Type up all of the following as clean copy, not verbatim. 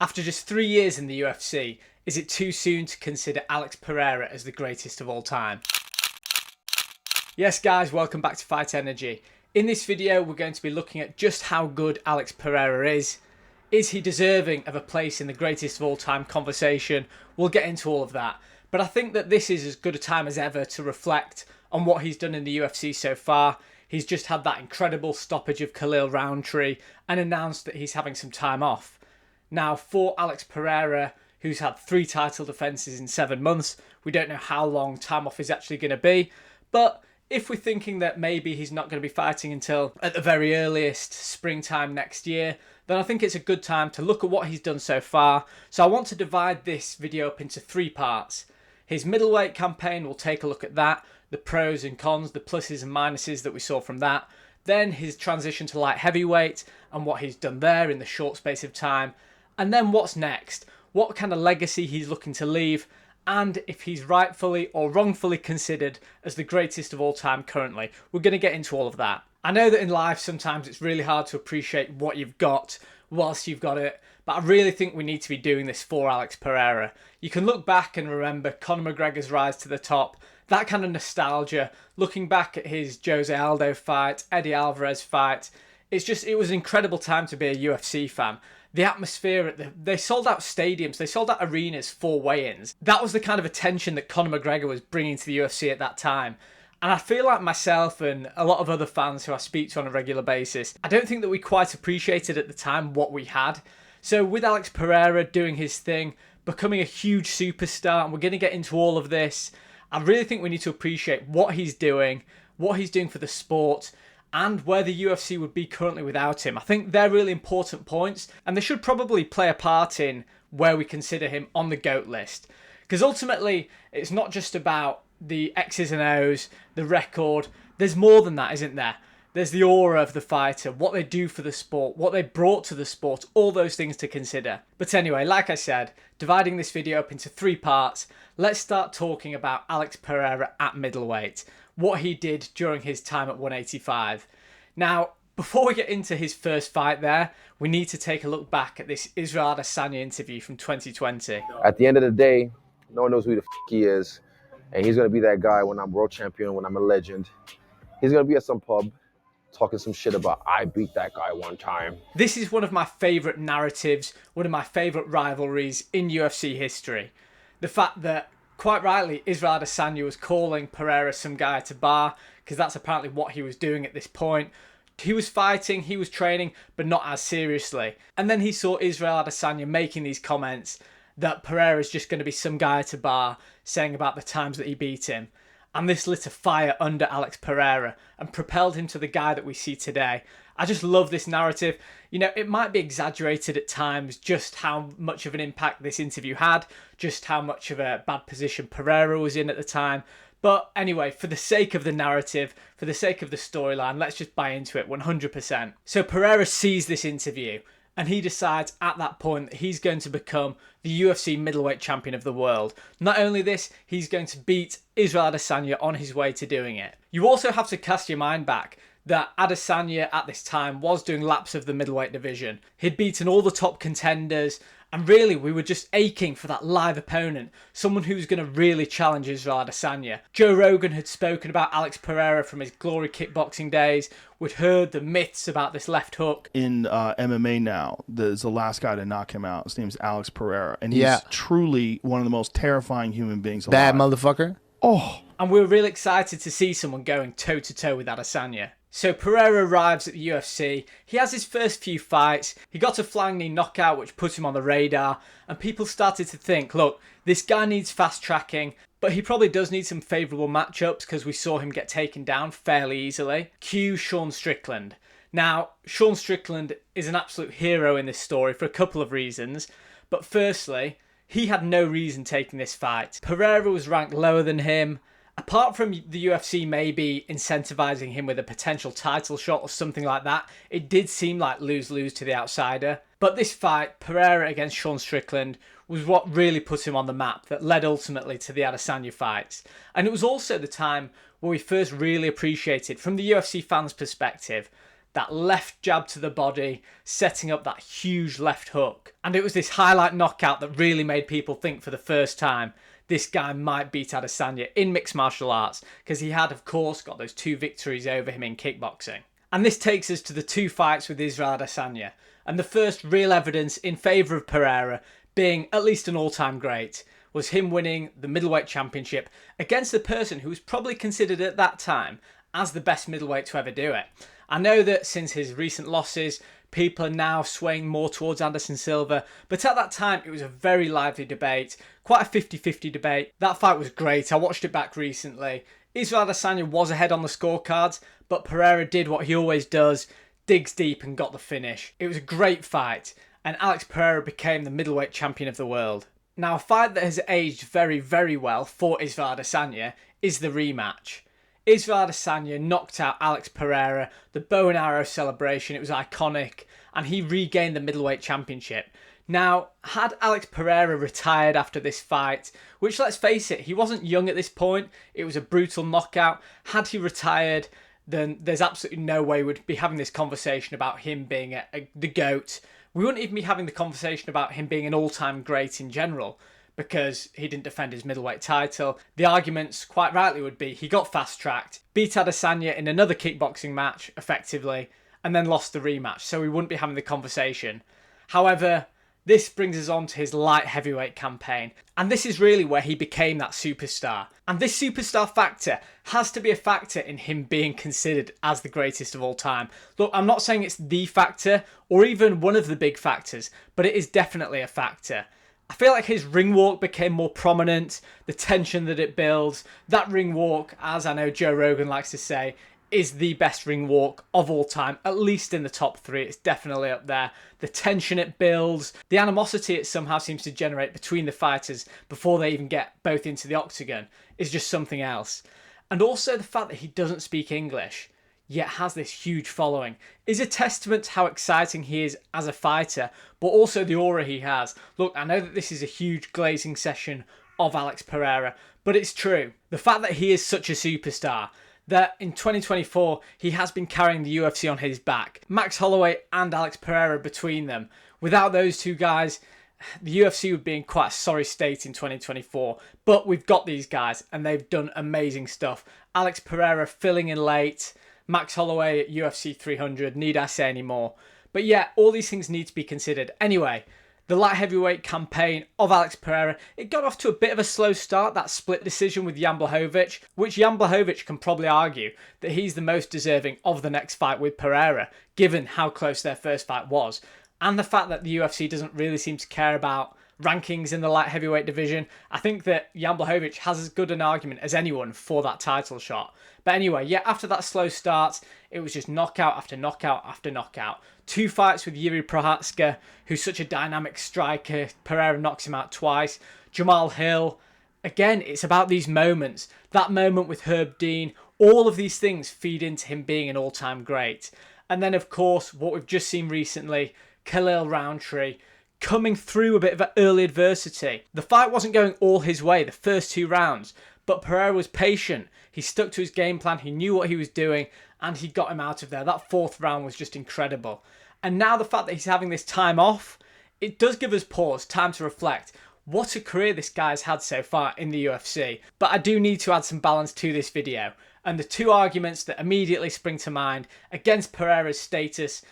After just 3 years in the UFC, is it too soon to consider Alex Pereira as the greatest of all time? Yes guys, welcome back to Fight Energy. In this video we're going to be looking at just how good Alex Pereira is. Is he deserving of a place in the greatest of all time conversation? We'll get into all of that. But I think that this is as good a time as ever to reflect on what he's done in the UFC so far. He's just had that incredible stoppage of Khalil Rountree and announced that he's having some time off. Now, for Alex Pereira, who's had 3 title defences in 7 months, we don't know how long time off is actually going to be. But if we're thinking that maybe he's not going to be fighting until, at the very earliest, springtime next year, then I think it's a good time to look at what he's done so far. So I want to divide this video up into 3 parts. His middleweight campaign, we'll take a look at that, the pros and cons, the pluses and minuses that we saw from that. Then his transition to light heavyweight and what he's done there in the short space of time. And then what's next? What kind of legacy he's looking to leave, and if he's rightfully or wrongfully considered as the greatest of all time currently. We're going to get into all of that. I know that in life sometimes it's really hard to appreciate what you've got whilst you've got it, but I really think we need to be doing this for Alex Pereira. You can look back and remember Conor McGregor's rise to the top, that kind of nostalgia, looking back at his Jose Aldo fight, Eddie Alvarez fight. It was an incredible time to be a UFC fan. The atmosphere, they sold out stadiums, they sold out arenas for weigh-ins. That was the kind of attention that Conor McGregor was bringing to the UFC at that time. And I feel like myself and a lot of other fans who I speak to on a regular basis, I don't think that we quite appreciated at the time what we had. So with Alex Pereira doing his thing, becoming a huge superstar, and we're going to get into all of this, I really think we need to appreciate what he's doing for the sport, and where the UFC would be currently without him. I think they're really important points, and they should probably play a part in where we consider him on the GOAT list. Because ultimately, it's not just about the X's and O's, the record. There's more than that, isn't there? There's the aura of the fighter, what they do for the sport, what they brought to the sport, all those things to consider. But anyway, like I said, dividing this video up into 3 parts, let's start talking about Alex Pereira at middleweight, what he did during his time at 185. Now, before we get into his first fight there, we need to take a look back at this Israel Adesanya interview from 2020. At the end of the day, no one knows who the he is, and he's going to be that guy when I'm world champion, when I'm a legend. He's going to be at some pub talking some shit about, I beat that guy one time. This is one of my favourite narratives, one of my favourite rivalries in UFC history. The fact that, quite rightly, Israel Adesanya was calling Pereira some guy to bar, because that's apparently what he was doing at this point. He was fighting, he was training, but not as seriously. And then he saw Israel Adesanya making these comments that Pereira's just going to be some guy to bar, saying about the times that he beat him. And this lit a fire under Alex Pereira and propelled him to the guy that we see today. I just love this narrative. You know, it might be exaggerated at times just how much of an impact this interview had, just how much of a bad position Pereira was in at the time. But anyway, for the sake of the narrative, for the sake of the storyline, let's just buy into it 100%. So Pereira sees this interview and he decides at that point that he's going to become the UFC middleweight champion of the world. Not only this, he's going to beat Israel Adesanya on his way to doing it. You also have to cast your mind back that Adesanya at this time was doing laps of the middleweight division. He'd beaten all the top contenders, and really we were just aching for that live opponent, someone who's going to really challenge Israel Adesanya. Joe Rogan had spoken about Alex Pereira from his Glory kickboxing days. We'd heard the myths about this left hook. In MMA now, there's the last guy to knock him out. His name's Alex Pereira, and he's truly one of the most terrifying human beings alive. Bad motherfucker. Oh. And we were really excited to see someone going toe-to-toe with Adesanya. So Pereira arrives at the UFC, he has his first few fights, he got a flying knee knockout which put him on the radar, and people started to think, look, this guy needs fast tracking, but he probably does need some favourable matchups because we saw him get taken down fairly easily. Cue Sean Strickland. Now, Sean Strickland is an absolute hero in this story for a couple of reasons, but firstly, he had no reason taking this fight. Pereira was ranked lower than him. Apart from the UFC maybe incentivizing him with a potential title shot or something like that, it did seem like lose-lose to the outsider. But this fight, Pereira against Sean Strickland, was what really put him on the map that led ultimately to the Adesanya fights. And it was also the time where we first really appreciated, from the UFC fans' perspective, that left jab to the body, setting up that huge left hook. And it was this highlight knockout that really made people think for the first time this guy might beat Adesanya in mixed martial arts, because he had, of course, got those 2 victories over him in kickboxing. And this takes us to the 2 fights with Israel Adesanya, and the first real evidence in favour of Pereira being at least an all-time great was him winning the middleweight championship against the person who was probably considered at that time as the best middleweight to ever do it. I know that since his recent losses, people are now swaying more towards Anderson Silva, but at that time it was a very lively debate, quite a 50-50 debate. That fight was great. I watched it back recently. Israel Adesanya was ahead on the scorecards, but Pereira did what he always does, digs deep and got the finish. It was a great fight, and Alex Pereira became the middleweight champion of the world. Now, a fight that has aged very, very well for Israel Adesanya is the rematch. Israel Adesanya knocked out Alex Pereira, the bow and arrow celebration, it was iconic, and he regained the middleweight championship. Now, had Alex Pereira retired after this fight, which, let's face it, he wasn't young at this point, it was a brutal knockout. Had he retired, then there's absolutely no way we'd be having this conversation about him being the GOAT. We wouldn't even be having the conversation about him being an all-time great in general, because he didn't defend his middleweight title. The arguments, quite rightly, would be he got fast-tracked, beat Adesanya in another kickboxing match, effectively, and then lost the rematch, so we wouldn't be having the conversation. However, this brings us on to his light heavyweight campaign, and this is really where he became that superstar. And this superstar factor has to be a factor in him being considered as the greatest of all time. Look, I'm not saying it's the factor, or even one of the big factors, but it is definitely a factor. I feel like his ring walk became more prominent, the tension that it builds. That ring walk, as I know Joe Rogan likes to say, is the best ring walk of all time, at least in the top 3. It's definitely up there. The tension it builds, the animosity it somehow seems to generate between the fighters before they even get both into the octagon is just something else. And also the fact that he doesn't speak English, yet has this huge following, is a testament to how exciting he is as a fighter, but also the aura he has. Look, I know that this is a huge glazing session of Alex Pereira, but it's true. The fact that he is such a superstar, that in 2024 he has been carrying the UFC on his back. Max Holloway and Alex Pereira between them. Without those 2 guys, the UFC would be in quite a sorry state in 2024. But we've got these guys and they've done amazing stuff. Alex Pereira filling in late, Max Holloway at UFC 300, need I say any more? But yeah, all these things need to be considered. Anyway, the light heavyweight campaign of Alex Pereira, it got off to a bit of a slow start, that split decision with Jan Blachowicz, which Jan Blachowicz can probably argue that he's the most deserving of the next fight with Pereira, given how close their first fight was. And the fact that the UFC doesn't really seem to care about rankings in the light heavyweight division. I think that Jan Blachowicz has as good an argument as anyone for that title shot. But anyway, yeah, after that slow start, it was just knockout after knockout after knockout. 2 fights with Yuri Prochazka, who's such a dynamic striker. Pereira knocks him out twice. Jamal Hill. Again, it's about these moments. That moment with Herb Dean. All of these things feed into him being an all-time great. And then, of course, what we've just seen recently, Khalil Rountree coming through a bit of early adversity. The fight wasn't going all his way the first 2 rounds, but Pereira was patient. He stuck to his game plan, he knew what he was doing, and he got him out of there. That 4th round was just incredible. And now the fact that he's having this time off, it does give us pause, time to reflect. What a career this guy's had so far in the UFC. But I do need to add some balance to this video. And the 2 arguments that immediately spring to mind against Pereira's status,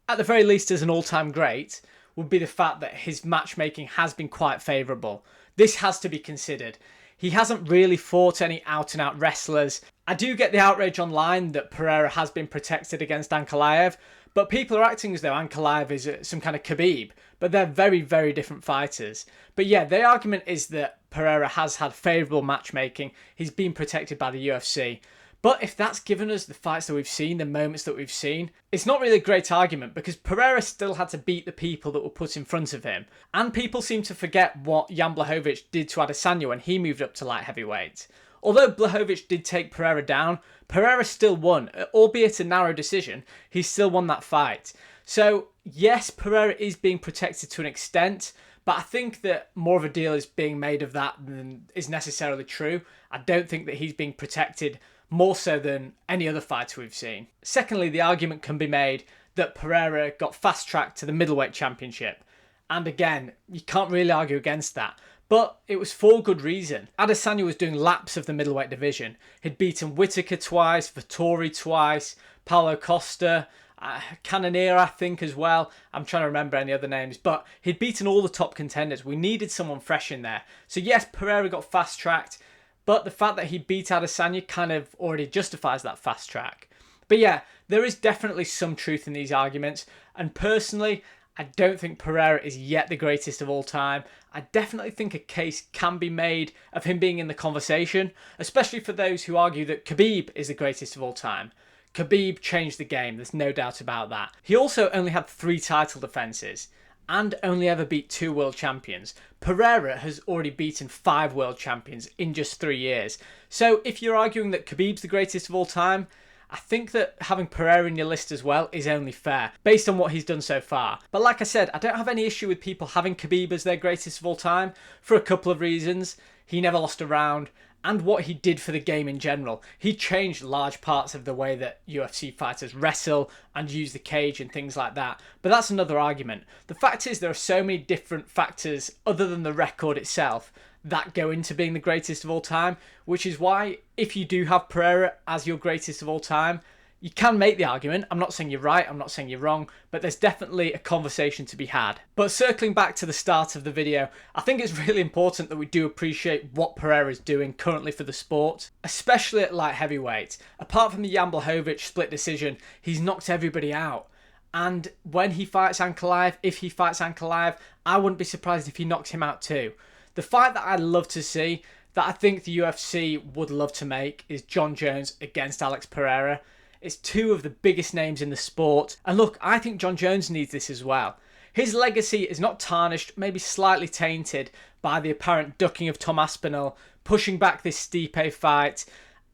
at the very least as an all-time great, would be the fact that his matchmaking has been quite favourable. This has to be considered. He hasn't really fought any out-and-out wrestlers. I do get the outrage online that Pereira has been protected against Ankalaev, but people are acting as though Ankalaev is some kind of Khabib, but they're very, very different fighters. But yeah, the argument is that Pereira has had favourable matchmaking. He's been protected by the UFC. But if that's given us the fights that we've seen, the moments that we've seen, it's not really a great argument because Pereira still had to beat the people that were put in front of him. And people seem to forget what Jan Blachowicz did to Adesanya when he moved up to light heavyweight. Although Blachowicz did take Pereira down, Pereira still won. Albeit a narrow decision, he still won that fight. So yes, Pereira is being protected to an extent, but I think that more of a deal is being made of that than is necessarily true. I don't think that he's being protected more so than any other fighter we've seen. Secondly, the argument can be made that Pereira got fast-tracked to the middleweight championship. And again, you can't really argue against that. But it was for good reason. Adesanya was doing laps of the middleweight division. He'd beaten Whittaker twice, Vettori twice, Paulo Costa, Cannonier, I think, as well. I'm trying to remember any other names. But he'd beaten all the top contenders. We needed someone fresh in there. So yes, Pereira got fast-tracked. But the fact that he beat Adesanya kind of already justifies that fast track. But yeah, there is definitely some truth in these arguments. And personally, I don't think Pereira is yet the greatest of all time. I definitely think a case can be made of him being in the conversation, especially for those who argue that Khabib is the greatest of all time. Khabib changed the game, there's no doubt about that. He also only had 3 title defences and only ever beat 2 world champions. Pereira has already beaten 5 world champions in just 3 years. So if you're arguing that Khabib's the greatest of all time, I think that having Pereira in your list as well is only fair, based on what he's done so far. But like I said, I don't have any issue with people having Khabib as their greatest of all time, for a couple of reasons. He never lost a round, and what he did for the game in general. He changed large parts of the way that UFC fighters wrestle and use the cage and things like that. But that's another argument. The fact is there are so many different factors other than the record itself that go into being the greatest of all time, which is why if you do have Pereira as your greatest of all time, you can make the argument. I'm not saying you're right, I'm not saying you're wrong, but there's definitely a conversation to be had. But circling back to the start of the video, I think it's really important that we do appreciate what Pereira is doing currently for the sport, especially at light heavyweight. Apart from the Jan Blachowicz split decision, he's knocked everybody out. And when he fights Ankalaev, if he fights Ankalaev, I wouldn't be surprised if he knocks him out too. The fight that I'd love to see, that I think the UFC would love to make, is Jon Jones against Alex Pereira. It's 2 of the biggest names in the sport. And look, I think Jon Jones needs this as well. His legacy is not tarnished, maybe slightly tainted by the apparent ducking of Tom Aspinall, pushing back this Stipe fight,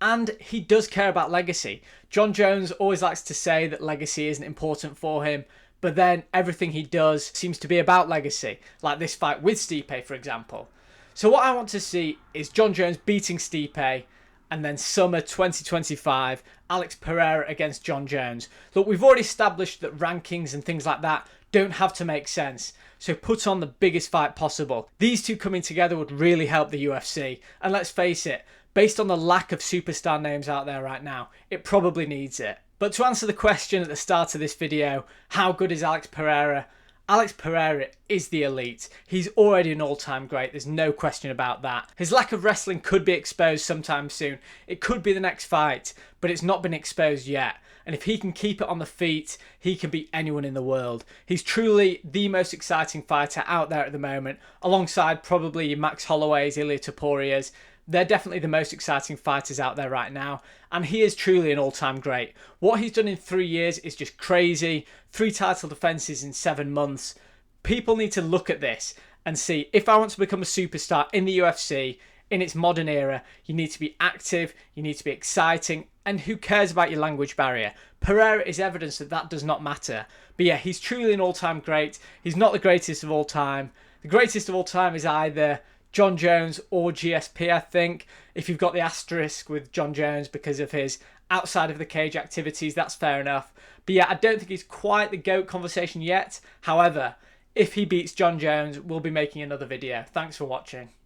and he does care about legacy. Jon Jones always likes to say that legacy isn't important for him, but then everything he does seems to be about legacy, like this fight with Stipe, for example. So what I want to see is Jon Jones beating Stipe, and then summer 2025, Alex Pereira against Jon Jones. Look, we've already established that rankings and things like that don't have to make sense, so put on the biggest fight possible. These 2 coming together would really help the UFC, and let's face it, based on the lack of superstar names out there right now, it probably needs it. But to answer the question at the start of this video, how good is Alex Pereira? Alex Pereira is the elite. He's already an all-time great. There's no question about that. His lack of wrestling could be exposed sometime soon. It could be the next fight, but it's not been exposed yet. And if he can keep it on the feet, he can beat anyone in the world. He's truly the most exciting fighter out there at the moment, alongside probably Max Holloway's, Ilia Toporia's. They're definitely the most exciting fighters out there right now, and he is truly an all-time great. What he's done in 3 years is just crazy. 3 title defenses in 7 months. People need to look at this and see, if I want to become a superstar in the UFC, in its modern era, you need to be active, you need to be exciting, and who cares about your language barrier? Pereira is evidence that that does not matter. But yeah, he's truly an all-time great. He's not the greatest of all time. The greatest of all time is either Jon Jones or GSP, I think. If you've got the asterisk with Jon Jones because of his outside of the cage activities, that's fair enough. But yeah, I don't think he's quite the GOAT conversation yet. However, if he beats Jon Jones, we'll be making another video. Thanks for watching.